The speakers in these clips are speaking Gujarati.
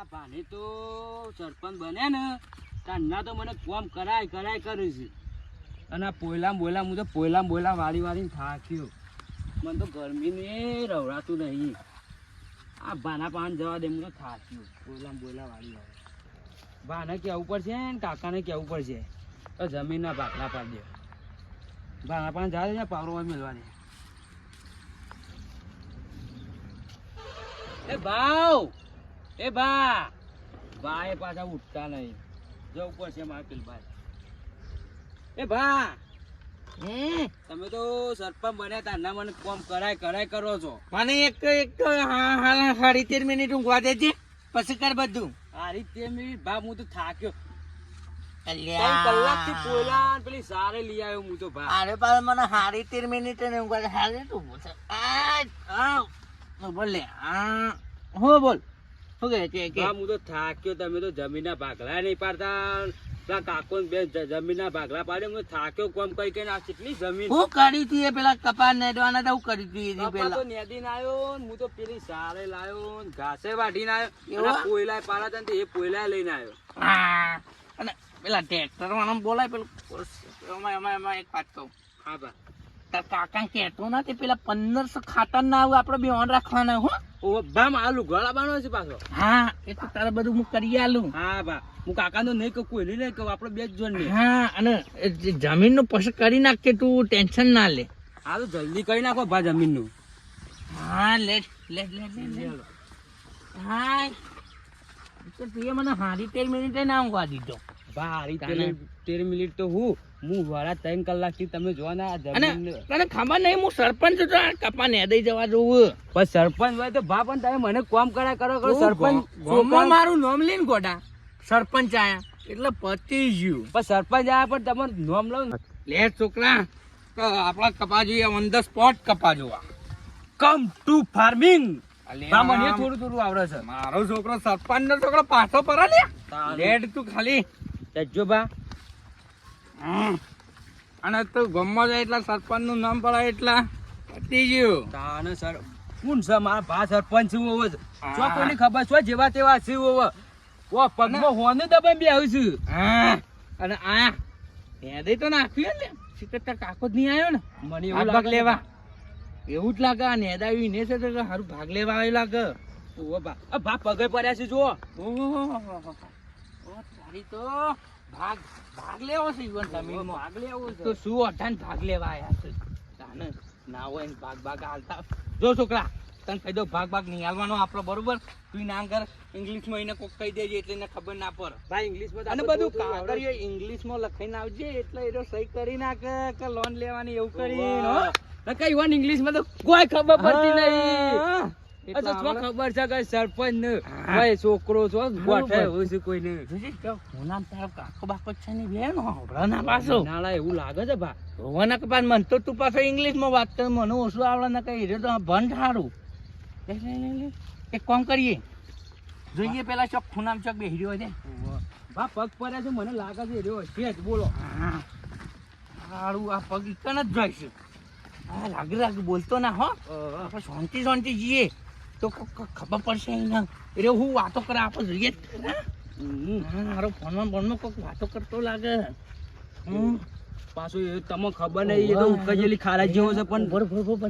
આ ભાને તો સરપંચ બને ને તારના તો મને કોમ કરાય કરાય કરે છે. અને આ પોયલા બોયલા હું તો પોયલા બોયલા વાળી વાળીને થાક્યો. મને તો ગરમીને રવડાતું નહીં. આ ભાના પાન જવા દે, હું તો થાક્યો પોયલા બોયલા વાળી વાળી. ભાને કહેવું પડશે ને કાકાને કહેવું પડશે તો જમીનના ભાગલા પાડી દે. ભાના પાન જવા દે ને પાવરો મેળવા દે. એ ભાવ એ ભા એ પાછા ઉઠતા નહીં. જવું પડશે મારે પેલભાઈ. એ ભા તમે તો સરપંચ બન્યા તારના મને કોમ કરાય કરાય કરો છો. મને એક 13.5 મિનિટ ઊંઘવા દેજે, પછી કર બધું. આ રીતે ભા હું તો થાક્યો. અલ્યા. 3 કલાકથી પોયલા ને પેલી સારે લઈ આવ્યો હું તો ભા. અરે પણ મને 13.5 મિનિટ ને ઊંઘવા દે. હાલે તું બોલ. બોલ લે. હું બોલ. શું કહે છે કે ભા હું તો થાક્યો. તમે તો જમીનના ભાગલા નહીં પાડતા. પેલા કાકો ને બે જમીનના ભાગલા પાડે. હું થાક્યો કોમ કઈ કઈ આ કેટલી જમીન. હું કરી તી પેલા કપાસ નેડવાના તો હું કરી તી કપા પેલા. તો નેદીને આવ્યો ને હું તો પેલી સારે લાયો ને ઘાસે વાઢીને આવ્યો. એવા? અને પોયલા પાડ્યા હતા ને એ પોયલા લઈને આવ્યો. હા. અને પેલા ટ્રેક્ટર વાળા બોલાય પેલું એમાં એક વાત કહું. હા ભા. તાર કાકા કહેતો નથી પેલા 1500 ખાતર ના આવું આપડે બે ઓન રાખવાના હો. ઓ ભા આલુ ગળા બાનો છે પાછો. હા એ તો તારે બધું હું કરી આલું. હા ભા હું કાકા નો નહીં કહું, કોઈ નહીં કહું, આપડે બે જ જોડ નહીં. હા અને જમીન નું પછી કરી નાખે, તું ટેન્શન ના લે. હા તો જલ્દી કરી નાખો ભા જમીન નું. હા લે લે લે લે લે. હા તો તું મને 13 મિનિટે ના ઊંઘવા દીધો. ભા હારી તાને. 13 મિનિટ તો હું વાળા 3 કલાકથી તમે જો ને આ અને જમીન. તને ખબર નહીં હું સરપંચ છું તો આ કપા ને દઈ જવા દઉં. પણ સરપંચ હોય તો ભા પણ તમે મને કોમ કરાય કરો કરો. સરપંચ ગામમાં મારું નામ લઈને ગોડા સરપંચ આયા એટલે પતી ગયું. પણ સરપંચ આયા પણ તમારું નામ લો ને. લે છોકરા આપડા કપા જોઈએ ઓન ધ સ્પોટ કપા જોવા. Come to farming. અલ્યા. ભા મને થોડું થોડું આવડે છે. મારો છોકરો સરપંચ નો છોકરો પાછો પર લે લેટ તું ખાલી જો ભા અને તું ગમવા જાય એટલા સરપંચ નું નામ પડાય એટલા પતી ગયું. તાને સર કોણ છે મારા ભા સરપંચ શું હોવે છે? હા. જો કોઈની ખબર છે જેવા તેવા છે હોવે. ઓ પગમાં હોને દબાઈ બે આવું છું. હા અને આ હેદે તો નાખ્યું ને સિકતા કાકો જ નહીં આવ્યો ને મને આ એવું ભાગ લાગે લેવા એવું જ લાગે. આ નેદાવી ને છે તો હારું ભાગ લેવા આવ્યું લાગે. ઓ ભા આ ભા પગે પડ્યા છે જો. ઓહો તારી તો ભાગ ભાગ લેવો છે ઈવન જમીનમાં. ભાગ લેવો છે. તો શું અઠાણ ભાગ લેવા આયા છે તાને ના હોય ને ભાગ હાલતા. જો છોકરા તને કહી દો ભાગ નહીં હાલવાનો આપણો બરોબર. તું ના કર ઇંગ્લિશમાં એને કોક કહી દેજે એટલે એને ખબર ના પડે. ભાઈ ઇંગ્લિશમાં અને બધું કાગળિયો ઇંગ્લિશમાં લખાઈને આવજે એટલે એ સહી કરી નાખે કે લોન લેવાની એવું કરીને હો. કઈ વન ઇંગ્લિશમાં તો કોઈ ખબર પડતી નહીં. હા. અચ્છા શું ખબર છે કે સરપંચ ને હા. ભાઈ છોકરો છો બરોબર. ગોઠે હોય છે કોઈ ને. જોજે તો હોનામ તારો કાકો બાકો છે ને બેન હોભળા ના પાછો નાળા એવું લાગે છે ભા. હોવાના કે પાછ મન તો તું પાછો ઇંગ્લિશમાં વાત કર મને ઓછું આવડે ને કઈ રે તો ભણ સારું. લે લે લે લે એક કામ કરીએ જોઈએ પેલા ચોક ખૂનામ ચોક બેહી રહ્યો છે. ભા પગ પડ્યા છે મને લાગે છે રહ્યો છે જ બોલો. હા સારું આ પગ કન જ જાય છે. હા લાગે બોલતો ના હો. આપણે શાંતિ જઈએ તો ખબર પડશે એને રે હું વાતો કરે આપણે જોઈએ જ ખરા. હા મારો ફોનમાં કોઈક વાતો કરતો લાગે. પાછું એ તમને ખબર નહીં એ તો ઉકજેલી ખારા જેવો છે પણ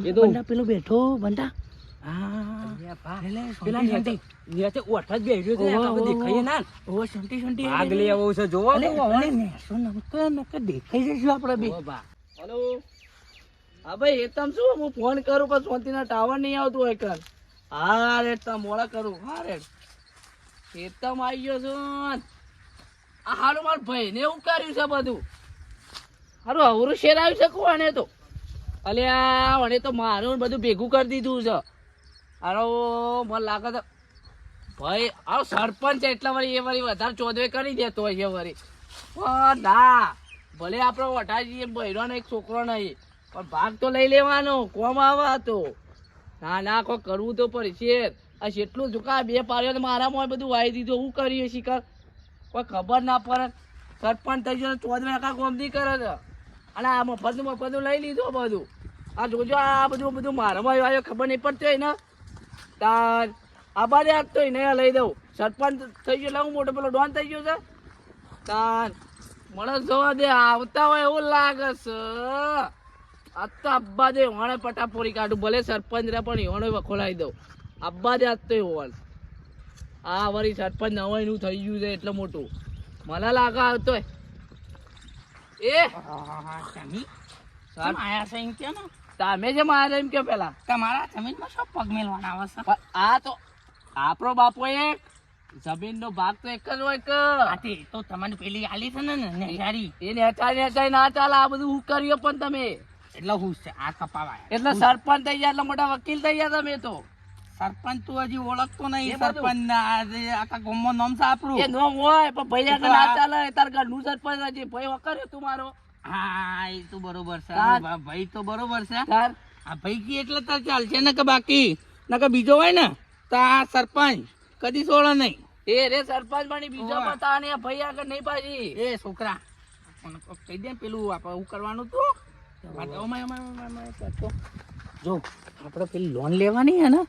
એ તો બંધા પેલો બેઠો બંધા. હા પેલા નેતે ઓઠ જ બેહ્યો છે આપણે દેખાઈએ ના. ઓ શાંતિ ભાગ લેવો છે જોવો અલે તો અલે નેસો નમક દેખાઈ જશું આપણે બે. ઓ ભા. હેલો હા ભાઈ એ તમ શું હું ફોન કરું પણ શાંતિના ટાવર નહીં આવતું હોય કર. હા રે તમ મોડા કરું. હા રે એ તમ આવી ગયો છું. આ હારું માર ભાઈ ને એવું કર્યું છે બધું હારું અવરું શેર આવી છે કોને તો. અલ્યા મને તો મારું બધું ભેગું કરી દીધું છે. હારો મને લાગે તો ભાઈ આવો સરપંચ છે એટલા વળી એ વળી વધારે ચોદવે કરી દેતો હોય છે વળી. પણ ના ભલે આપણે વટાજીએ બહેરાનો એક છોકરો નહીં પણ ભાગ તો લઈ લેવાનો કોમ આવે તો. ના કોઈ કરવું તો પડશે. આ જેટલું ઝુકા બે પાડ્યો મારામાં બધું વાઈ દીધું હું કરીએ શિકાર કોઈ ખબર ના પડે. સરપંચ થઈ ગયો ચોદવે આખા કોમ નહીં કરે છે અને આ મફતનું લઈ લીધું બધું. આ જોજો આ બધું મારામાં આવ્યો ખબર નહીં પડતી હોય ને તાર આ બાજુ આપતો હોય ને લઈ દઉં. સરપંચ થઈ ગયો એટલે હું મોટો પેલો ડોન થઈ ગયો છે તાન મને જોવા દે આવતા હોય એવું લાગે છે આ તો અબ્બા દે હોણે પટાપોરી કાઢું ભલે સરપંચ રે પણ હોણે વખોલાઈ દઉં અબ્બા દે આજ તો હોલ આ વળી સરપંચ નવાઈ નું થઈ ગયું છે એટલે મોટું મને લાગે આવતો એ તમે જે મારે એમ કે પેલા તમારા જમીનમાં શું પગ મેલવાના આવે છે? પણ આ તો આપણો બાપો એક જમીન નો ભાગ તો એક જ હોય કે આથી તો તમને પેલી આલી છે ને નેજારી, એને હટાઈ ના ચાલે આ બધું હું કર્યો પણ તમે એટલે હું છે આ કપાવાય. એટલે સરપંચ થઈ ગયા એટલે મોટા વકીલ થઈ ગયા તમે તો સરપંચ તું હજી ઓળખતો નહીં. એ બધું. સરપંચ આખા ગામમાં નામ છે આપણું. એ નો હોય પણ ભાઈ આગળ ના ચાલે તાર ઘરનું સરપંચ હજી ભાઈ વકર તું મારો હા એ તો બરોબર છે. તાર. ભાઈ તો બરોબર છે. તાર આ ભાઈ કી એટલે તાર ચાલશે ને કે બાકી ને કે બીજો હોય ને તો આ સરપંચ કદી છોડે નહીં. એ રે સરપંચ બની બીજો ઓય. બતા ને ભાઈ આગળ નહીં પાછી એ છોકરા મને કોક કહી દે ને પેલું આપણે શું કરવાનું તું જો આપણે પેલી લોન લેવાની હે ને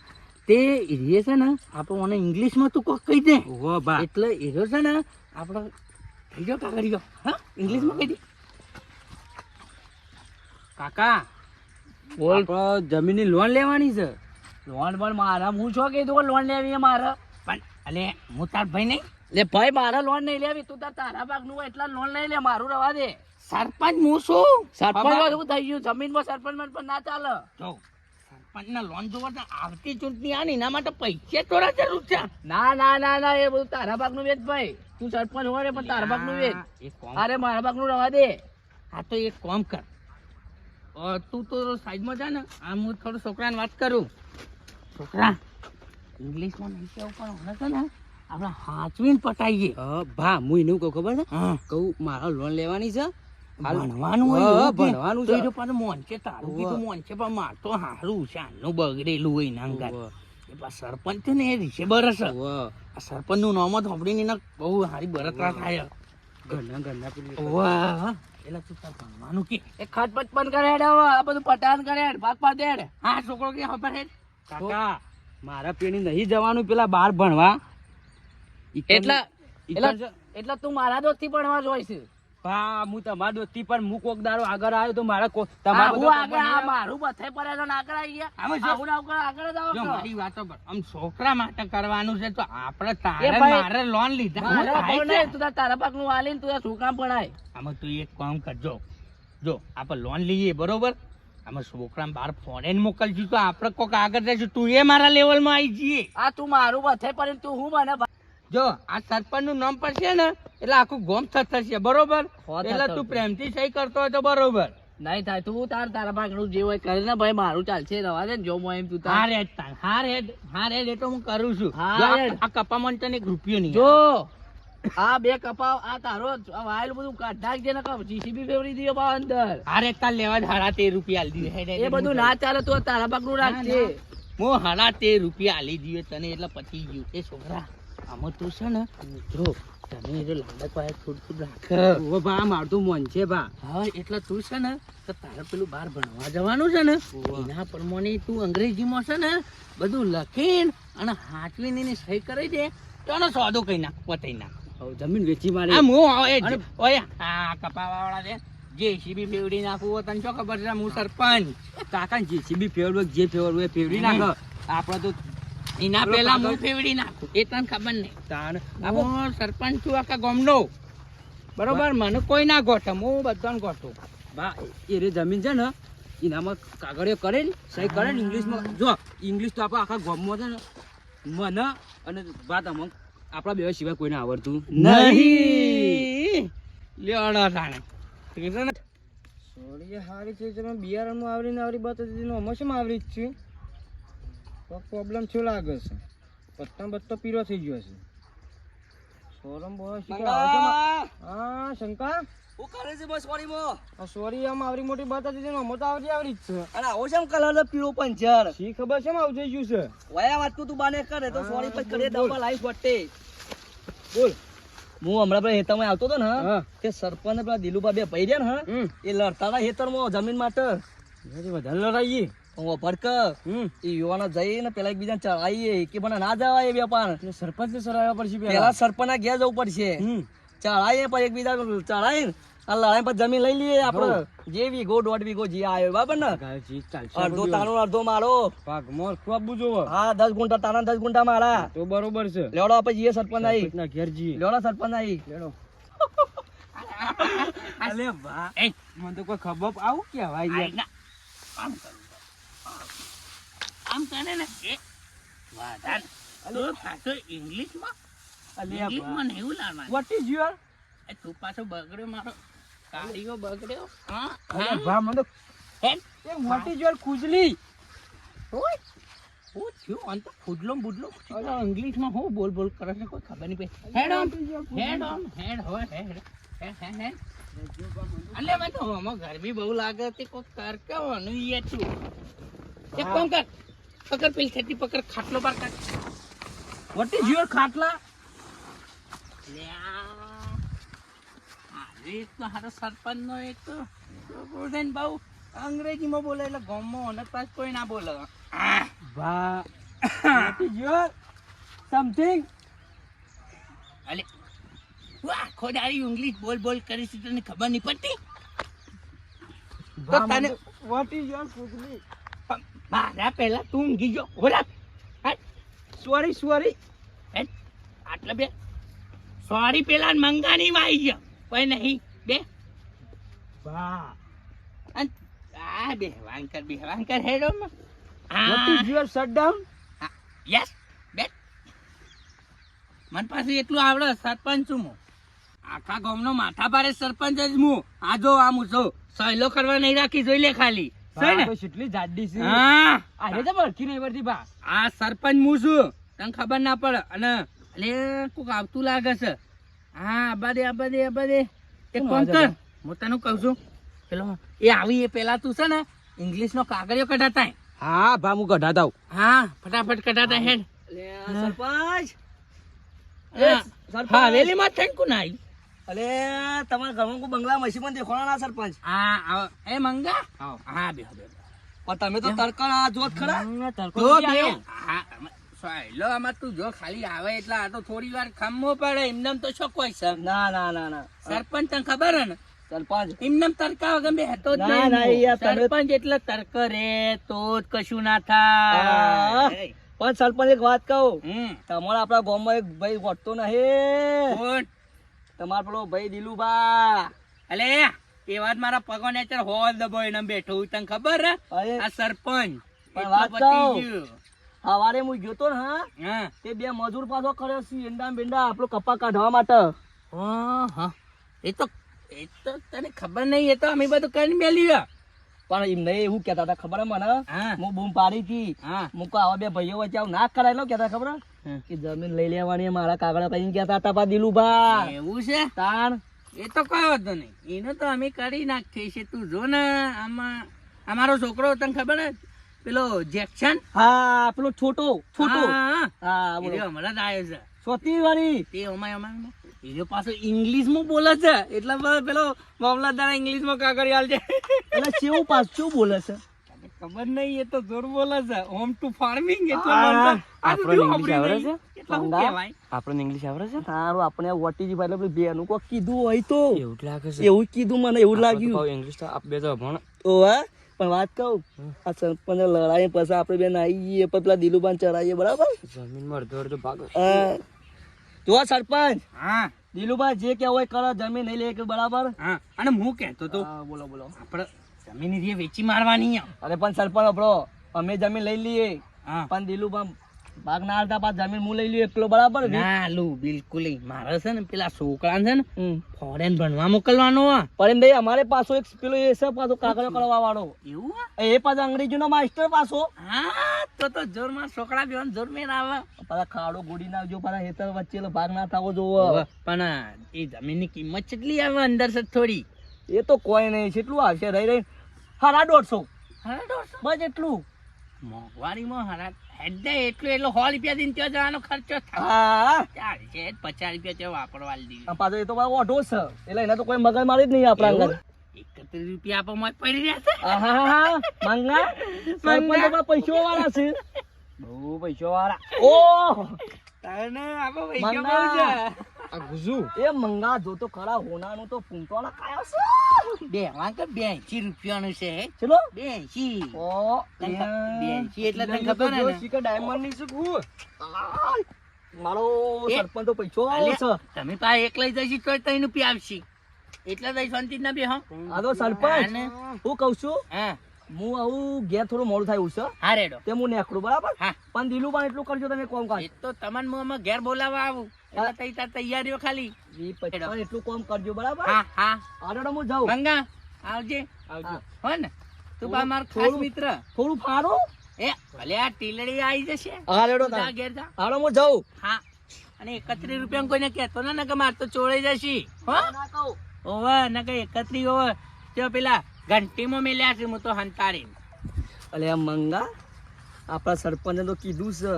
તે એ છે ને આપણે મને ઇંગ્લિશમાં તું કોક કહી દે ઓ બા એટલે એ છે ને આપણે થઈ ગયો કાગળિયો હા ઇંગ્લિશમાં કહી દે. કાકા બોલ આપણે જમીનની લોન લેવાની છે. લોન પણ મારા હું છો કીધું લોન લેવી મારે પણ અલે હું તાર ભાઈ નહીં લે ભાઈ મારે લોન નહીં લેવી તું તારા ભાગ નું એટલા લોન લઈ લે મારું રવા દે સરપંચ હું છું. સરપંચ બાબા, શું થઈ ગયું જમીનમાં સરપંચ પણ ના ચાલે જો સરપંચને લોન જોવા તો આવતી ચૂંટણી આ ને એના માટે પૈસા થોડા જરૂર છે. ના ના ના ના એ બધું તારા ભાગ નું વેચ ભાઈ તું સરપંચ હોય ને પણ તારા ભાગ નું વેચ એક કામ અરે મારા ભાગ નું રવા દે હા તો એક કામ કર તું તો સાઈડમાં જા ને આમ હું થોડું છોકરાને વાત કરું. છોકરા ઇંગ્લિશમાં નહીં કેવું પણ મને છે ને આપણે હાચવીને પટાઈએ. ભા હું એને કહું ખબર છે હા કહું મારે લોન લેવાની છે ભણવાનું હોય હા, એવું કે? ભણવાનું તો છે. એ તો પાછું મોન છે તારું ઓવે. કીધું મોન છે પણ માર તો હારું છે આનું બગડેલું હોય ને અંગાત. ઓવે. એ પાછું સરપંચ છે ને એ રીશે બરસ ઓવે. આ સરપંચ નું નામ જ સાંભળીને એને બહુ સારી બરતરા થાય. ઘરના પેલી વાહ એટલે તું તાર ભણવાનું કે એ ખટપટ પણ કરે હેડ હવે આ બધું પટાન કરે હેડ ભાગ પાડ દે હેડ. હા છોકરો કે ખબર હે કાકા મારા પેણી નહીં જવાનું પેલા બાર ભણવા એટલે તું મારા દોસ્તી ભણવા જોઈ છે ભા હું તમારા દોસ્તી પણ હું કોક દાડો આગળ આવ્યો તો મારા હું તમારા આગળ આ મારું બથે પડે છે ને આગળ આવી ગયા આમાં જો. આવું ને આવું આગળ જ આવો જો છો. મારી વાતો પર આમ છોકરા માટે કરવાનું છે તો આપણે એ તારે ભાઈ, મારે લોન લીધા મારા હું થાય ભાવ છે. નહીં, તું તારા પાક નું આલીને તું શું કામ ભણાય આમાં તું એક કામ કરજો જો આપણે લોન લઈએ બરોબર આમાં છોકરા બહાર ફોરેન મોકલશું તો આપણે કોક આગળ જઈશું તું એ મારા લેવલમાં આવી જઈએ. આ તું મારું બથે પડે તું હું મને જો આ સરપંચ નું નામ પડશે ને એટલે આખું ગોમ થશે બરોબર એટલે તું પ્રેમથી સહી કરતો હોય તો બરોબર. નહીં થાય તું તારા ભાગ નું જે હોય કરે ને ભાઈ મારું ચાલશે રવા દે ને જો હું એમ તું હા રેડ તાર હા રેડ એ તો હું કરું છું. હા જો રેડ. આ કપામાં તને એક રૂપિયો નહીં જો આ બે કપાવ આ તારો વાયેલું બધું કાઢ દે ને જીસીબી ફેવરી દીધો બા અંદર હારે તાર લેવા જ 13 રૂપિયા આલી દીધા. એ બધું ના ચાલે તું તારા ભાગ નું રાખજે હું 13 રૂપિયા આલી દીધો તને એટલે પતી ગયું. એ છોકરા આમાં તું છે ને જો તને એ લાડક પાસે થોડું રાખ. ઓ ભા મારું તો મન છે ભા હા એટલે તું છે ને તો તારે પેલું બહાર ભણવા જવાનું છે ને એના પ્રમાણે તું અંગ્રેજીમાં છે ને બધું લખીને અને હાચવીને એની સહી કરી દે તો એનો સોદો કઈ નાખ પતાઈ નાખ. હવે જમીન વેચી મારી આમ હું ઓય આ કપાવાવાળા છે જેસીબી ફેવડી નાખવું હોય તને શું ખબર છે હું સરપંચ. કાકા જેસીબી ફેવર જે ફેવર હોય ફેવરી નાખો આપણે તો એના પેલા હું ફેવડી નાખું એ તને ખબર નહીં. તાણ હું સરપંચ છું આખા ગામનો બરોબર મને કોઈ ના ગોઠે હું બધાને ગોઠું. બા એ રે જમીન છે ને એનામાં કાગળિયો કરે ને સહી કરે ને ઇંગ્લિશમાં જો ઇંગ્લિશ તો આપણે આખા ગામમાં છે ને મને અને વાત અમુક આપણા બે સિવાય કોઈને આવડતું નહીં લેવાનો થાણે સોરી હારી છે તમે બિયારણમાં આવરીને આવરી બતાવી દીધી અમોશમાં આવરી જ છે તો પ્રોબ્લેમ શું લાગે છે પત્તા બત્તો પીરો થઈ ગયો છે સોરમ બોલો હા શંકા શું કરે છે બસ વાડીમાં આ સોરી આમ આવરી મોટી બતાવી દીધી અમો તો આવરી જ છે અને આવો છે કલર પીળો પંચર શી ખબર છે આવું થઈ ગયું છે વયા વાત તું બાને કરે તો સોરી પછી કરે ડબલ લાઈફ વટે બોલ હું હમણાં પેલા હેતરમાં આવતો હતો ને હા તે સરપંચ પેલા દિલુભા બે ભાઈ રહ્યા ને હમ એ લડતા હતા હેતરમાં જમીન માટે વધારે લડાઈએ ઓ ભડક એ યુવાનો જઈને પેલા એકબીજાને ચડાવીએ કે મને ના જવાય એ વેપાર સરપંચ ને સરાવવા પડશે પેલા સરપંચ ના ઘેર જવું પડશે ચડાવીએ પછી એકબીજા ચડાવીને આ લડાઈ પર જમીન લઈ લઈએ આપડે જે વીઘો 1.5 વીઘો જે આવ્યો બરાબર ને અડધો તાનો અડધો મારો ભાગમાં ખોબું જોવો હા 10 ગુંઠા તાના 10 ગુંઠા મારા તો બરોબર છે લેવડો આપણે જઈએ સરપંચ આવી ના ઘેર જઈએ લેવડો સરપંચ આવી લેડો અલે વાહ મને તો કોઈ ખબર આવું કેવાય યાર આમ કરું આમ કરે ને એ વાહ તો પાછો ઇંગ્લિશમાં ઇંગ્લિશમાં નહીં લાવવાનું વોટ ઇઝ યોર એ તું પાછો બગડ્યો મારો કાઢીઓ બગડ્યો હા અલે વાહ મને તો હેડ એ વોટ ઇઝ યોર ખુજલી ઓય હું થયું અંત ફૂડલો બુડલો ઇંગ્લિશમાં હું બોલ કરે છે કોઈ ખબર નહીં પડી હેડ હોય હેડ અલે મેં તો આમાં ગરમી બહુ લાગે તે કોઈ કર કેવાનું યે તું એક કામ કર પકડ પેલી ખેતી પકડ ખાટલો પર કાઢ વોટ ઇઝ યોર ખાટલા લે આ એક તો હારો સરપંચ નો એક તો બોલન બહુ અંગ્રેજીમાં બોલે એટલે ગામમાં અને પાસ કોઈ ના બોલે વાહ વોટ ઇઝ યોર સમથિંગ અલે વાહ ખોદારી ઇંગ્લિશ બોલ કરી છે તને ખબર નહીં પડતી તો તને વોટ ઇઝ યોર ખુજલી મારા પહેલા તું ઊંઘી ગયો ઓલા સોરી આટલા બે સોરી પેલા મંગાની માં આવી ગયો કોઈ નહીં બે વાહ અન આ બે વાંકર હેડો વોટ હા ઇઝ યોર શટડાઉન યસ બે મન પાસે એટલું આવડે સરપંચ છું હું આખા ગામનો માથા ભારે સરપંચ જ હું આ જો આ હું છું સહેલો કરવા નહીં રાખી જોઈ લે ખાલી સહી ને કેટલી જાડી છે હા આજે તો બરખી નહીં પડતી બા આ સરપંચ હું છું તને ખબર ના પડે અને એટલે કોક આવતું લાગે છે હા આબા દે એક કામ કર હું તને કહું છું પેલો એ આવી એ પેલા તું છે ને ઇંગ્લિશ નો કાગળિયો કઢાતા હા ભા હું કઢાતા હા ફટાફટ કઢાતા હેડ સરપંચ હા સરપંચ. હવેલીમાં થઈને કોણ આવી અલે તમારા ઘરમાં કોઈ બંગલા મસી પણ દેખોણા ના સરપંચ હા આવો. એ મંગા આવો. હા બે પણ તમે તો તરકણ આ જોત ખરા જો બે હા સહેલો આમાં તું જો ખાલી આવે એટલે આ તો થોડી વાર ખમવો પડે એમને તો શું કોઈ છે ના સરપંચ તને ખબર હે ને સરપંચ એમને તરકા વગર બેહતો જ ના, ના, નહીં યાર, તમે- સરપંચ એટલે તરક રે તો જ કશું ના આ. થાય પણ સરપંચ એક વાત કહું હમ તમારા આપણા ગામમાં એક ભાઈ ગોઠતો નહીં કોણ? તમારો પેલો ભાઈ દિલુબા અલે એ વાત મારા પગો નેચર હોલ દબાઈ ને બેઠો હું તને ખબર હે અરે આ સરપંચ પણ એટલો વાત પતી કહું. ગયું. સવારે હું ગયો તો ને હા તે બે મજૂર પાછો કર્યો છે ઈંડા ને બેંડા આપણો કપા કાઢવા માટે હા એ તો તને ખબર નહીં એ તો અમે બધું કરી મેલ્યું પણ એમને એવું કહેતા હતા ખબર હે મને હા હું બૂમ પાડી હતી હા હું કહું આવા બે ભાઈઓ વચ્ચે આવું ના કરાય લો કહેતા ખબર હે? હમ. કે જમીન લઈ લેવાની હે મારા કાગળ કઈ કહેતા હતા પા દિલુબા એવું છે તાણ એ તો કયો હતો નહીં એનું તો અમે કરી નાખીએ છીએ તું જો ને આમાં અમારો છોકરો તને ખબર હે પેલો જેક્શન હા પેલો છોટો હા હા એ બોલો રહ્યો, હમણાં જ આવ્યો છે સોતી વાળી તે અમાય એ રહ્યો પાછો ઇંગ્લિશમાં બોલે છે એટલે પેલો મામલતદાર ઇંગ્લિશમાં કાગળિયાલ છે એટલે કેવું પાછું બોલે છે તને ખબર નહીં એ તો જોર બોલે છે હોમ ટુ ફાર્મિંગ એટલે હા, મને તો આ આપણને બધું English આવડે સાંભળી નહીં. એટલે શું મંગા? કહેવાય આપણને ઇંગ્લિશ આવડે છે સારું આપણે વટીજી ભાઈ એટલે બેનું કોક કીધું હોય તો એવું જ લાગે છે એવું જ કીધું મને એવું લાગ્યું ઇંગ્લિશ તો આપ બે તો ભણ ઓ હા પણ વાત કહું આ સરપંચ લડાઈ પછી આપણે બેન આવી જઈએ પછી પેલા દિલુબાન ચડાવીએ બરાબર જમીનમાં અડધો અડધો ભાગ હા. જો સરપંચ હા દિલુબા જે કેવું હોય કરો જમીન નહીં લે કે બરાબર હા અને હું કહેતો તો હા, બોલો આપણે જમીન રે વેચી મારવાની આ. અરે પણ સરપંચ આપણો અમે જમીન લઈ લઈએ હા પણ દિલુબા ભાગ ના હાલતા પાછ જમીન હું લઈ લઈએ એકલો બરાબર ના લું બિલકુલ નહીં. મારે છે ને પેલા છોકરા છે ને હમ. ફોરેન ભણવા મોકલવાનો આ. પણ ભાઈ અમારે પાછો એક પેલો એ છે પાછો કાગળ કરવા વાળો એવું આ? એ પાછો અંગ્રેજીનો માસ્ટર પાછો હા તો જોરમાં છોકરા બેવાન જોર મેર આવે પાછા ખાડો ગોડી ના જો પાછા હેતર વચ્ચે એટલે ભાગ ના થવો જોવો પણ એ જમીનની કિંમત કેટલી આવે અંદર છે થોડી એ તો કોઈ નહીં કેટલું આવશે રહી 150 હરાડો બસ એટલું મોંઘવારીમાં હેડે એટલો 100 રૂપિયા દિન ત્યાં જવાનો ખર્ચો થાય હા 40 50 રૂપિયા ત્યાં વાપરવા દીધી આ પાછો એ તો પાછો ઓઢો છે એટલે એને તો કોઈ મગજ મારી જ નહીં આપણા અંદર એક રૂપિયા આપો મોય પડી રહ્યા છે. આહાહા, મંગા સરપંચ તો પૈસો વાળા છે. બહુ પૈસો વાળા. ઓહ તને આપો પૈસા બહુ મંગા છે. આ ગુજુ એ મંગા જો તો ખરા હોનાનું તો પૂંટોના કાયો છે. બે વાંક 82 રૂપિયાનું છે. ચલો 82. ઓ 82 એટલે તને ખબર હે ને? ડાયમંડ ની શું હું આય, મારો એ, સરપંચ તો પૈસો વાળો છે. તમે પા એકલા જઈશી તો 3 રૂપિયા આવશે. એટલે તો શાંતિ ના બે હા. આ તો સરપંચ આને. હું કઉ છું હા હું આવું ઘેર થોડું મોડું થાય એવું છે હા રેડો. તે હું નેકડું બરાબર હા. પણ દિલું પણ એટલું કરજો તમે કોમ કાજ એ તો તમને મોમાં ઘેર બોલાવવા આવું. એટલે તઈ તાર તૈયારીઓ ખાલી. પણ એટલું કોમ કરજો બરાબર હા હા આડો હું જાઉં મંગા આવજે. આવજો. હો ને તું પા મારો ખાસ થોડું- મિત્ર. થોડું ફાડો એ ભલે આ ટીલડી આવી જશે. હા રેડો તું જા ઘેર જા. આડો હું જાઉં હા અને 31 રૂપિયા કોઈને કહેતો ને કે માર તો ચોળાઈ જશે. હો ના કહું ઓવે ને કે 31 ઓવે જો પેલા ઘંટીમાં મેલ્યા છે હું તો હંતાડીને. અલે આ મંગા આપણા સરપંચે તો કીધું છે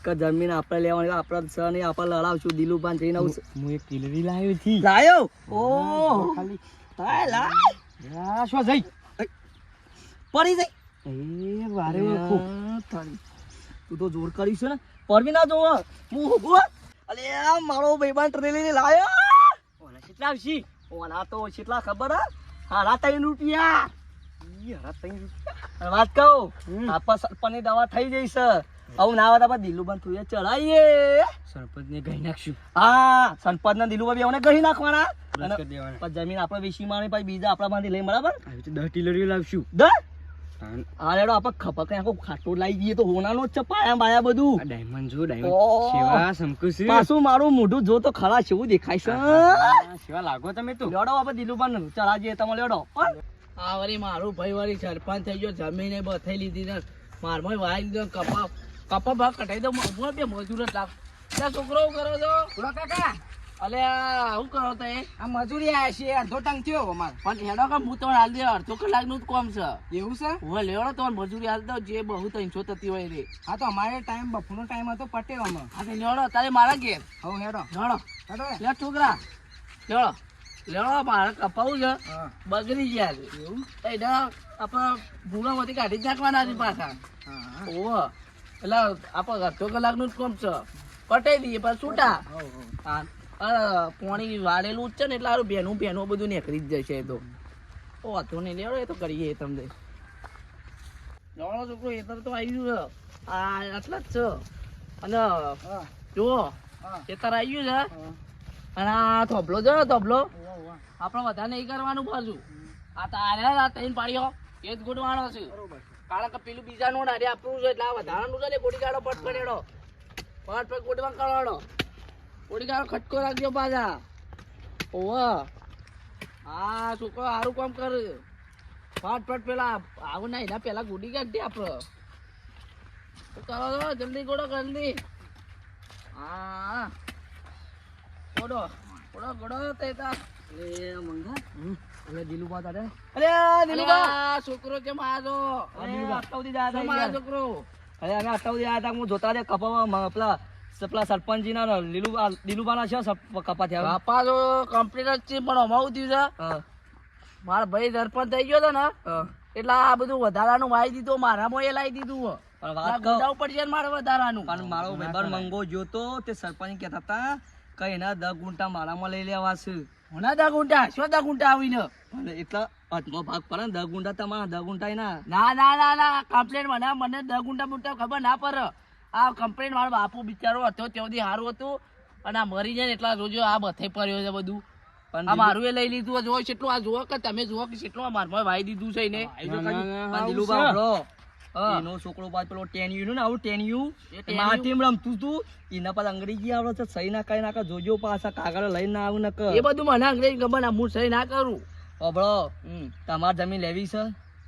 કે જમીન આપણે લેવાની આપણા છે નહીં આપણે લડાવશું દિલુભાન જઈને આવું છે. હું એક કિલરી લાવ્યો થી લાયો ઓ ખાલી લાય લાય આ શું જઈ પડી જઈ એ વારે ખૂબ થાળી. તું તો જોર કરીશ ને પરવી ના જોવો હું હોગો અલે આ મારો ભાઈબાન ટ્રેલી લાયો ઓલા કેટલા આવશી ઓલા તો કેટલા ખબર હા હારા 3 રૂપિયા ઈ હરા 3 રૂપિયા અને વાત કહું આપા સરપંચની દવા થઈ જઈ છે આવું ના આવે તો દિલુબાન તું ચડાવીએ સરપંચ ને ગઈ નાખશું હા સરપંચ ના દિલુબા બે ગહી નાખવાના બસ અને કરી દેવાના પછી જમીન આપણે વેચી મારી પછી બીજા આપણા માંથી લઈ બરાબર આવી તો 10 ટીલરીઓ લાવશું દ આ આ લેડો આપણે ખપા કઈ આખો ખાટો લાવી દઈએ તો હોનાનો જ છે પાયા બાયા બધું ડાયમંડ જો ઓહ. ડાયમંડ સેવા સમકુશ પાછું મારું મોઢું જો તો ખરા છે એવું દેખાય છે સેવા લાગો તમે તો લેડો આપણે દિલુબાન ચડાજીએ તમે લેડો આ વળી મારું ભાઈ વળી સરપંચ થઈ ગયો જમીને બથઈ લીધી ને મારમાં વાઈ દીધો કપા ભાગ કટાઈ દો હું બે મજૂર જ લાગ ત્યાં છોકરો શું કરો છો કાકા અલે શું કરો તો એ આ મજૂરી આયા છે અડધો ટંગ થયો અમાર પણ હેડો કે હું તમને હાલ દે અડધો કલાકનું જ કોમ છે એવું છે હવે લેવડો તમને મજૂરી હાલ દો જે બહુ 300 થતી હોય રે હા તો અમારે ટાઈમ બપોરનો ટાઈમ હતો પટેલ અમે હા તો લેવડો તારે મારા ઘેર હવે હેડો લેવડો હેડો લે છોકરા લેવડો લેવડો મારે કપાવું છે હા બગડી ગયા છે એવું એટલે આપણે ભૂંગામાંથી કાઢી જ નાખવાના છે પાછા હા ઓહો એટલે આપણે અડધો કલાકનું જ કોમ છે પટાઈ દઈએ પછી છૂટા હા પોણી વાળેલું જ છે ને એટલે સારું ભેનું બધું નીકળી જ જશે એ તો વાંધો નહીં લેવડો એ તો કરીએ એ તમને લેવડો છોકરો એ તો આવી ગયું છે આ આટલા જ છે અને જુઓ એ તાર આવી ગયું છે અને આ થોભલો છે ને થોભલો આપણે વધારે નહીં કરવાનું પાછું આ તારે આ 3 પાડીઓ એ જ ગોઠવાનો છે કારણ કે પેલું બીજાનું ના રે આપણું છે એટલે આ વધારાનું છે ને ગોડી કાઢો પટ પડેડો પટ ગોડવા કાઢો ગોડી કાઢો ખટકો રાખજો પાછા ઓહો હા છોકરો સારું કામ કરે ફટ પેલા આવું ના એના પેલા ગોડી કાઢી આપણે તો કરો તો જલ્દી ગોડો જલ્દી હા ગોડો તે તાર અલે મંગા અલે દિલુબા તારે અલે દિલુબા અલ્યા, છોકરો કેમ આજો અટાવતી જાય કેમ આયો છોકરો અરે અમે અટાવતી આવ્યા હતા હું જોતા રહ્યા કપામાં પેલા સરપંચજી ના દિલુબાના છે કપા થયા બાપા તો કમ્પ્લીટ જ છે પણ અમારું થયું છે હા મારા ભાઈ સરપંચ થઈ ગયો હતો ને હા એટલે આ બધું વધારાનું વાઈ દીધું મારામાં એ લાવી દીધું પણ વાત કહું ગુડાવું પડશે ને મારે વધારાનું પણ મારો ભાઈબંધ મંગો જોતો તે સરપંચ કહેતા હતા કે એના 10 ગુંઠા મારામાં લઈ લેવા છે હોના 10 ગુંઠા શું 10 ગુંઠા આવીને અને એટલા હાથમાં ભાગ પડે ને 10 ગુંઠા તમારા 10 ગુંઠા ના કમ્પ્લેન મને 10 ગુંઠા બુંઠા ખબર ના પડે આ કમ્પ્લેન મારો બાપુ બિચારો હતો ત્યાંથી સારું હતું અને આ મરી જાય ને એટલા જોજો આ બથે પડ્યો છે બધું પણ આ મારું એ લઈ લીધું જો કેટલું આ જુઓ કે તમે જુઓ કે કેટલું આ મારમાં વાઈ દીધું છે એને પણ દિલુબા બ્રો એનો છોકરો પાછો પેલો ટેન્યુ ને આવું ટેન્યુ માર ટીમ રમતું તું એના પાસે અંગ્રેજી આવડે છે સહી ના કઈ ના જોજો પાછા કાગળ લઈને આવું ન કર એ બધું મને અંગ્રેજી ખબર ના હું સહી ના કરું અબળો તમારે જમીન લેવી છે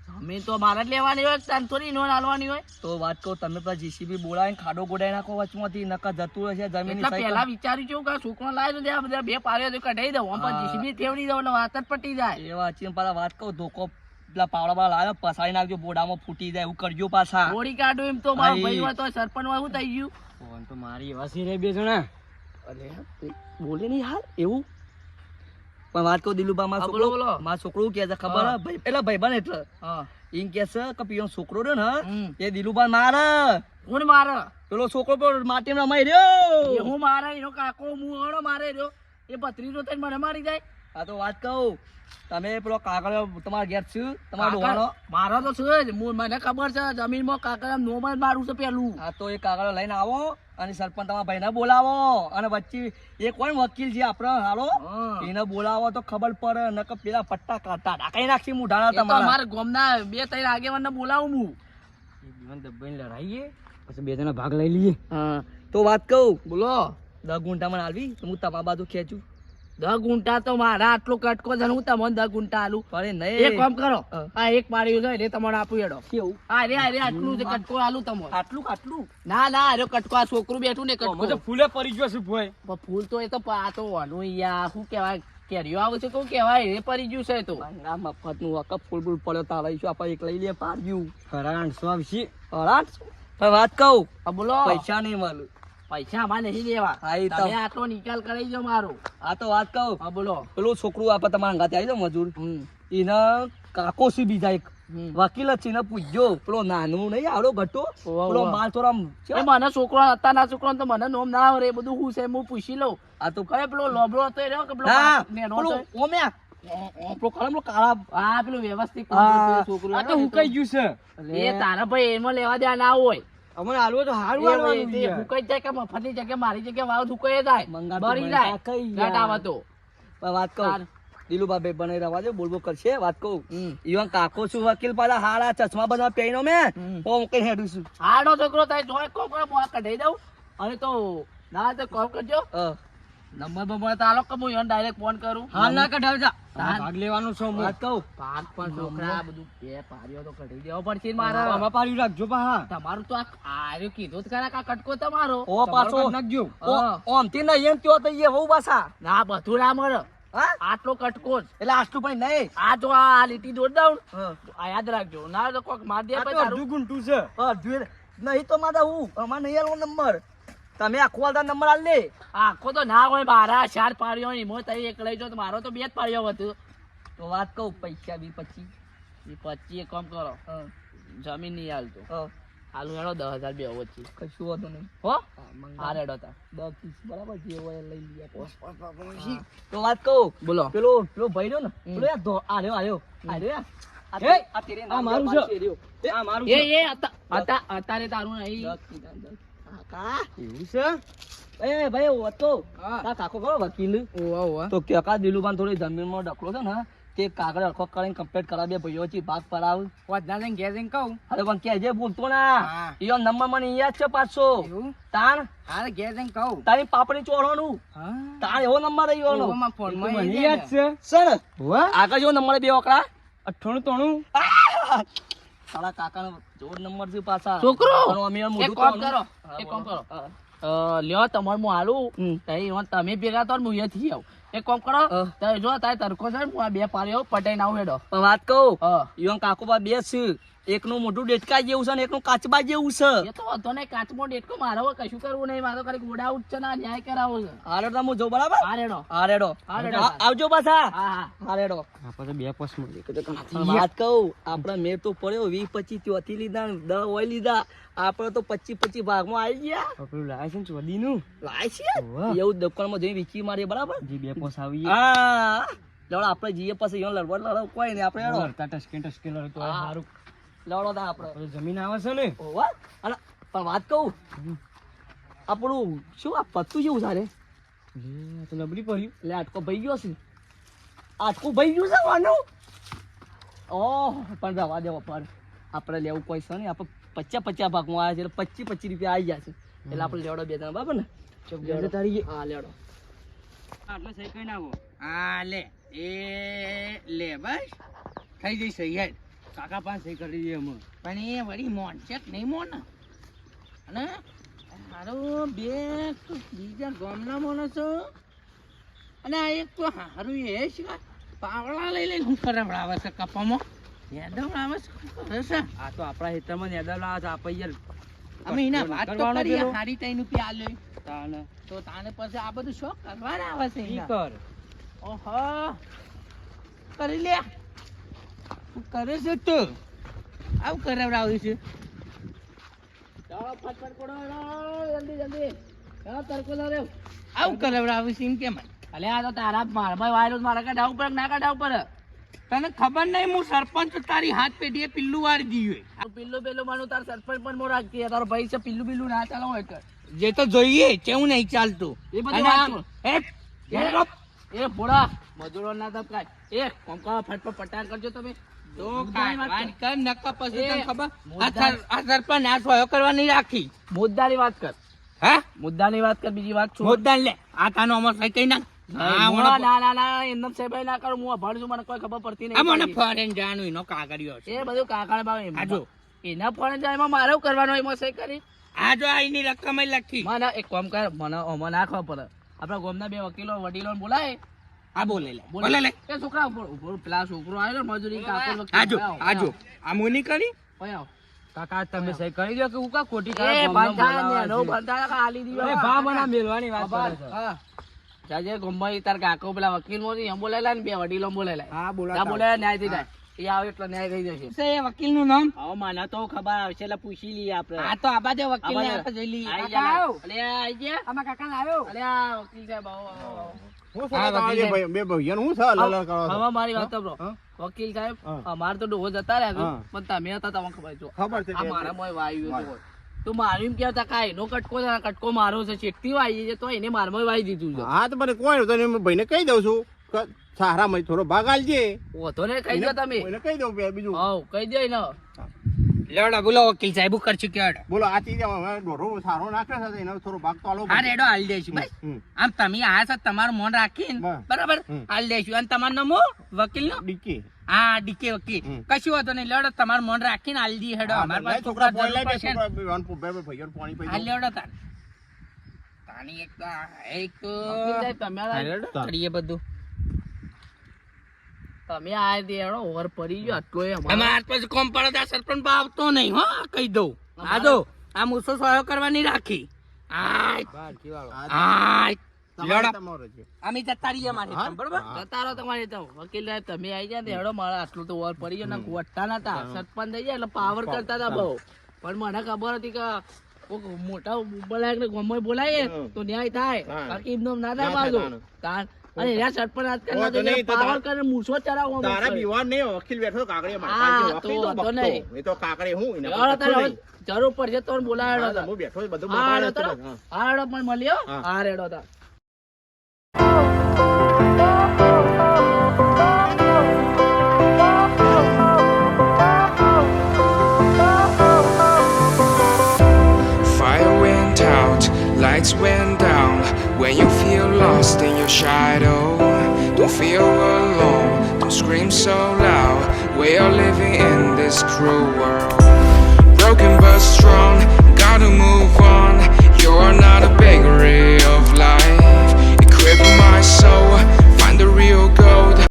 જમીન તો મારે જ લેવાની હોય તાન થોડી નોન હાલવાની હોય તો વાત કહું તમે પેલા જીસીબી બોલાવીને ખાડો ગોડાઈ નાખો વચમાંથી નકર જતું રહેશે જમીન એટલે પહેલા વિચાર્યું છું કે આ છોકરો લાવ્યો તો આ બધા બે પાડ્યો તો કઢાઈ દઉં આમ પણ જીસીબી ફેવડી દઉં એટલે વાત જ પટી જાય એ વાંચીને પાછા વાત કહું ધોકો પેલા પાવડા બાળા લાવ્યો પસાડી નાખજો બોડામાં ફૂટી જાય એવું કરજો પાછા ગોળી કાઢું એમ તો મારો આઈ. ભાઈ હોય તો સરપંચ માં શું થઈ ગયું ફોન તો મારી એવા છે રે બે જણા અરે બોલે નહીં હાલ એવું પણ વાત કહું દિલુભા, હા, બોલો, બોલો. મારો છોકરો શું કહે છે ખબર હા. હે? ભાઈ એટલે ભાઈબંધ એટલે હા એમ કે છે કે પેલો છોકરો રહ્યો ને હમ. એ દિલુભા મારે કોણ મારે પેલો છોકરો પણ માટીમાં રમાઈ રહ્યો. એ હું મારે એનો કાકો હું હણો મારે રહ્યો એ ભત્રીજો થઈને મને મારી જાય આ તો વાત કહું, તમે પેલો કાગળ તમારા ઘેર છું તમારો ડોવાનો, મારો તો છે જ મને ખબર છે જમીનમાં કાકા નો માં મારું છે પેલું આ તો એ કાગળ લઈને આવો અને સરપંચ તમારા ભાઈને બોલાવો અને વચ્ચે એ કોઈ વકીલ છે આપણો હાલો હા. એને બોલાવો તો ખબર પડે ન કે પેલા પટ્ટા કાઢતા ડાકાઈ નાખી મુઢાણા એ તો તમારા. અમારા ગામના 2-3 આગેવાનને બોલાવું હું જીવન દબાઈને લડાઈએ પછી બે જણા ભાગ લઈ લઈએ. હા તો વાત કહું, બોલો 10 ગુંઠા મને આલવી તો હું તમારા બાજુ ખેંચું. 10 ગુંઠા તો મારા આટલો કટકો છે ને હું તમને 10 ગુંઠા આલું પણ એક નહીં કામ કરો હા. આ એક પાડ્યું છે એટલે તમને આપું એડો કેવું આ રે આટલું જ કટકો આલું તમને આટલું આટલું ના ના અરે કટકો આ છોકરું બેઠું ને અમે તો કટકો ફૂલે પડી ગયો છે ભાઈ. પણ ફૂલ તો એ તો આ તો વાનું યાર શું કહેવાય કેરીઓ આવે છે તો કહેવાય એ પરી ગયું છે તો આ મફતનું વખત ફૂલ ફૂલ પડ્યો તાળીશું આપણે એક લઈ લઈએ પાડ્યું. ખરા 880. અરાટ પણ વાત કહું, હા બોલો પૈસા નહીં મળે. પૈસા અમારે નહીં દેવા હા, એ તો. તમે આટલો નિકાલ કરાવી દો મારો આ તો વાત કહું, હા બોલો પેલું છોકરું આપણે તમારા અંગાતે આવી જાવ મજૂર એને કાકો છે બીજા એક વકીલ જ છે એને પૂછજો પેલો નાનું નહીં આવડો ઘટો ઓવા, પેલો ઓવા. માલ થોડા એ મને છોકરો અત્યારના છોકરો તો મને નોમ ના આવડે એ બધું હું છે હું પૂછી લઉં આ તો કયો પેલો લોબડો હતો એ રહ્યો કે પેલો ના નેનો પેલો હતો? ઓમ્યા પેલો ખરા પેલો કાળા હા પેલું વ્યવસ્થિત હા. છોકરો આ તો હુકાઈ ગયું છે. એ તારા ભાઈ એમાં લેવા દેવા ના હોય અમને આલવો તો હારું એ આલવાનું તે યાર. હુકાઈ જાય કે મફતની જગ્યાએ મારી જગ્યાએ વાવ હુકાઈ જાય મંગાતું બળી મંગા જાય કઈ ઘાટ યાર. આવે તો પણ વાત કહું, તાર. દિલુભાઈ બનાવી રવા દે બોલબો કરશે. વાત કહું હમ. ઈવન કાકો છું વકીલ પાછા હારા ચશ્મા બધા પહેરીનો મેં હમ. ઓમ કઈ હેડું છું. આડો છોકરો થાય જોઈ કોમ કરો હું આ કઢાઈ દઉં અને તો ના તો કોમ કરજો નંબર બંબર તો આલો કે હું એને ડાયરેક્ટ ફોન કરું હાલ ના કઢાવજા. તાર. ભાગ લેવાનું છે હું. વાત કહું પાક પણ છોકરા બધું બે પાર્યો તો કઢાઈ દેવો પડશે ને મારે આમાં પાડ્યું રાખજો પાહા. તમારું તો આ આર્યો કીધું જ ખરા કે આ કટકો તમારો ઓ પાછો તમારો નાખજો. હા. ઓમ થી નહીં એમ કયો તો એ બહુ પાછા ના બધું ના મળે હા આટલો કટકો જ એટલે આટલું પણ નહીં આ જો આ લીટી દોડ દઉં હા. આ યાદ રાખજો ના તો કોક માર દે આ પછી તો તારું અડધું ગુંઠું છે. નહીં તો મારા હું અમારે નહીં આલો નંબર, તમે આખો વાળા નંબર આલ લે. આખો તો ના હોય બારા 4 પાડ્યો હોય એમાં તઈ એક લઈ જો તો મારો તો 2 જ પાડ્યો હતો તો વાત કહું પૈસા બી પછી એ 25 એક કામ કરો જમીન નહીં હાલતો હાલું હેડો 10,000 બે વચ્ચે કશું વાંધો નહીં. હો મંગા. આ રેડો તા 10 30 બરાબર જે હોય એ લઈ લઈએ તો વાત કહું બોલો પેલો ભાઈ રહ્યો ને પેલો યાર આર્યો એ, આ તેરે આ નામ મારું બાર છે. રહ્યો. આ મારું એ છે. અત્યારે તારું નહીં 10 કીધા, 10. કાકા એવું છે. એ ભાઈ એવો હતો હા. તાર કાકો ખરો વકીલ ઓવા ઓવા તો કાકા દિલુભાન થોડી જમીનમાં ડખલો છે ને તે કાગળ અડખો કરીને કમ્પ્લીટ કરાવી બે ભાઈઓ વચ્ચે ભાગ પડાવ. વધના જઈને ઘેર જઈને કહું અરે પણ કેજે બોલતો ના હા. ઈયો નંબર મને યાદ છે પાછો એવું તાણ હારે ઘેર જઈને કહું તારી પાપડી ચોરવાનું હા તાર એવો નંબર આવ્યો ઓવામાં એ તો ફોનમાં મને એ યાદ છે છે. સર હોવે? આગળ જેવો નંબર બે ઓકડા 98 તારા કાકાનો જોર નંબર છે પાછા છોકરો અને અમે એનું એક મોઢું કામ તોડવાનું. કરો હા, એક કામ બોલો. કરો હા. લ્યો તમારે હું હાલું હમ. તઈ હું તમે ભેગા તો હું અહીંયાથી આવું એક કામ કરો તઈ જો તારે તરકો છે ને હું આ 2 પાડ્યો પટાઈને આવું હેડો પણ વાત કહું હા ઈવન કાકો બા બે છે, એકનું મોઢું ડેટકા જેવું છે ને એકનું કાચબા જેવું છે. એ તો હતો ને કાચમો ડેટકો મારો હવે કશું કરવું નહીં મારો ખાલી ગોડા ઉઠ છે ને આ ન્યાય કરાવો છે હારે તો હું જઉં બરાબર. હા રેડો હા રેડો હા, રેડો. આવજો પાછા. હા હા હા રેડો. આપણે બે પસ મળી. પણ વાત કહું આપડે મેં તો પડ્યો 20-25 ત્યોથી લીધા ને 10 હોય લીધા આપડે તો 25-25 ભાગમાં આવી ગયા. આપણું લાય છે ને ચોદીનું. લાય છે વાહ. એવું દુકાનમાં જઈ વીચી મારીએ બરાબર. જે બે પસ આવી હા લડો આપણે જઈએ પછી એનો લડવા કોઈ નહીં આપણે હેડો. લડતા ટસકે લડતો હોય હા. સારું. લડો તા આપણે. પછી જમીન આવે છે ને. ઓવા અને પણ વાત કહું આપણું શું આ પત્તું જેવું સારે લે, આ તો નબળી પડ્યું. એટલે આટકો ભઈ ગયો છે, આટકો ભઈ ગયું છે વાનું. ઓહ પણ રવા દેવો પર આપણે લેવું કોઈ છે નહીં, આપણે 50-50 ભાગમાં આવ્યા છે એટલે 25-25 રૂપિયા આવી ગયા છે એટલે આપણે લેવડો બે જણા બરાબર ને. લેવડો તારી. હા લેવડો. આટલે સહી કઈ નાખો. હા લે એ લે બસ થઈ જઈ સહી હેડ કાકા પાસે સહી કરી દઈએ અમે. પણ એ વળી મોન છે કે નહીં મોન અને મારો બે બીજા ગામના માણસો અને આ એક તો હારું એ છે પાવડા લઈ લઈને હું કરાવડાવે છે કપામાં યાદવડાવે છે શું કરે છે આ તો આપણા હેતરમાં નેદા લાવે છે આપણે યાર. અમે એના વાત તો કરવાનો કરીએ પેલો. હારી તઈ રૂપિયા આલ્યો તાને. તો તાને પછી આ બધું શોખ કરવાના આવે છે ઈ એના. કર. ઓહો કરી લે શું કરે છે તું આવું કરાવડાવ્યું છે ચાલો ફટફટ પડો જલ્દી જલ્દી ચાલો તડકો લાવ્યો આવું કરાવડાવ્યું છે એમ કેમ અલે આ તો તારા મારમાં વાયરો મારા કાઢા ઉપર ના કાઢા ઉપર તને ખબર નહીં હું સરપંચ છું, તારી હાથ પેઢીએ પિલ્લું વાળી દીધું પિલ્લું પેલું માનું તાર સરપંચ પણ મો રાખતી તારો ભાઈ છે પિલ્લું બિલ્લું ના ચાલો હોય કર જે તો જોઈએ કેવું નહીં ચાલતું એ બધું અને આમ, વાંચો. એ ભોળા મજૂરો ના ધબકાય એ કોમકા ફટફટ પટાણ કરજો તમે તો મુદ્દાની વાત વાત કર નકા પછી એ, તને ખબર મુદ્દા- આ સરપંચ આ સોયો કરવા નહીં રાખી મુદ્દાની વાત કર હા મુદ્દાની વાત કર બીજી વાત છું મોદદાન લે આ તાનો અમર થઈ કઈ નાખ આ ના ના ના એમ સાહેબ ના કરું હું અભણ છું મને કોઈ ખબર પડતી મને નહીં ફોરેન જાણું એનો કાગળિયો છે એ બધું કાકાળ બાવ આ જો. એના ફોન જાય એમાં મારે શું કરવાનું એમાં સહી કરી આ જો આ એની રકમ ય લખી મને એક કામ કર મને આમાં ના ખબર પડે આપણા ગામના બે વકીલો વડીલો બોલાય આ બોલે લે બોલે લે એ છોકરા ઉપર પેલા છોકરો આવ્યો ને મજૂરી કાકો આજો આજો આ મોની કરી કાકા તમે સહી કરી દો કે હું કા ખોટી એ કાકા બંધા ને નો બંધા ખાલી દીવા અરે ભા મને મેલવાની વાત કરે છે હા જાજે ગોમ્બાઈ તાર કાકો પેલા વકીલ મોથી એમ બોલાયેલા ને બે વડીલો બોલાયેલા હા ના બોલાય ન્યાય થઈ જાય એ આવે એટલે ન્યાય થઈ જશે છે એ વકીલ નું નામ હવે મને તો ખબર આવશે એટલે પૂછી લઈએ આપણે આ તો આબા દે વકીલ ને આબા દે. આપણે જોઈ લઈએ આઈ કાકા જા આવો. અલે આઈ જા આમાં કાકા લાવ્યો અલે આ વકીલ સાહેબ આવો આવો હું હા, વકીલ સાહેબ. બે ભાઈઓનું હું છે લલર કરો છો? હવે મારી વાત સાંભળો હા? વકીલ સાહેબ હા. અમારે તો ડોહો જતા રહ્યા છે, હા. પણ તમે હતા તમને ખબર જો ખબર છે આ કે- મારા મોય વાયુ હતો તો મારું એમ કહેતા કાંઈ એનો કટકો છે, આ કટકો મારો છે ચેટથી વાઈ છે તો એને મારમાં વાઈ દીધું છે હા તો મને કોઈ નતું એને ભાઈને કહી દઉં છું કે સારામાં થોડો ભાગ આલજે ઓધો ને કહી દો તમે કોઈને કહી દઉં બીજું હવ કહી દો ને લેવડા બોલો વકીલ સાહેબ કરશું કે હેડો બોલો આ ચીજ હવે દોઢો સારો નાખ્યો છે તો એનો થોડો ભાગ તો આલો હા રેડો હાલ દઈશું ભાઈ હમ. આમ તમે આ છે તમારું મોન રાખીને બસ. બરાબર હમ. હાલ દઈશું અને તમારું નામ વકીલ નું ડીકી હા ડીકે વકીલ હમ. કશું વાંધો નહીં લેવડો તમારું મોન રાખીને હાલ દી હેડો અમાર પાસે છોકરા છોકરા પોઈ લઈ જરૂર બે પડશે ને. છોકરા બે ભાઈઓને પાણી પી હાલ દઉં. લેવડો તાર તાની એક વકીલ સાહેબ તમે આ- કરીએ બધું તમે આ દેડો ઓવર પડી ગયો આટલો એ અમારો. અમાર પછી કોમ પડે આ સરપંચ બા આવતો નહીં હો કહી દઉં આ જો આ મૂસો સોયો કરવાની રાખી આય બાર કેવાળો આય તમારે લેવડો તમારો છે. અમે જતા રહીએ મારે હા? બરોબર હા. જતા રહો તમારે તો વકીલ સાહેબ તમે આવી જાય દેડો મારા આટલું તો ઓવર પડી ગયો ને ગોઠતા નતા સરપંચ થઈ જાય એટલે પાવર કરતા હતા બહુ પણ મને ખબર હતી કે કોક મોટા બોલાય ને ગમે બોલાય તો ન્યાય થાય હા. બાકી એમનો ના થાય ના થાય, બાજુ ના. તાણ અને એના સરપંચ આજકાલ ઓ તો નહીં, તો પાવર તાર- કરે મૂછો ચડાવવો તારા બીવાન નહીં વકીલ બેઠો કાકડીએ હા, મારતા તો વકીલ તો વાંધો બકતો. નહીં. એ તો કાકડી હું એને હેડો તારે કશું હવે નહીં. જરૂર પડશે તો બોલાવેલો હા, હું બેઠો છું, બધું હા બતાવે હેડો છે તારો. બધું. હા હેડો પણ મળ્યો હા. હા રેડો તાર Fire went out, lights went down. When you feel lost in your shadow, don't feel alone, don't scream so loud. We are living in this cruel world.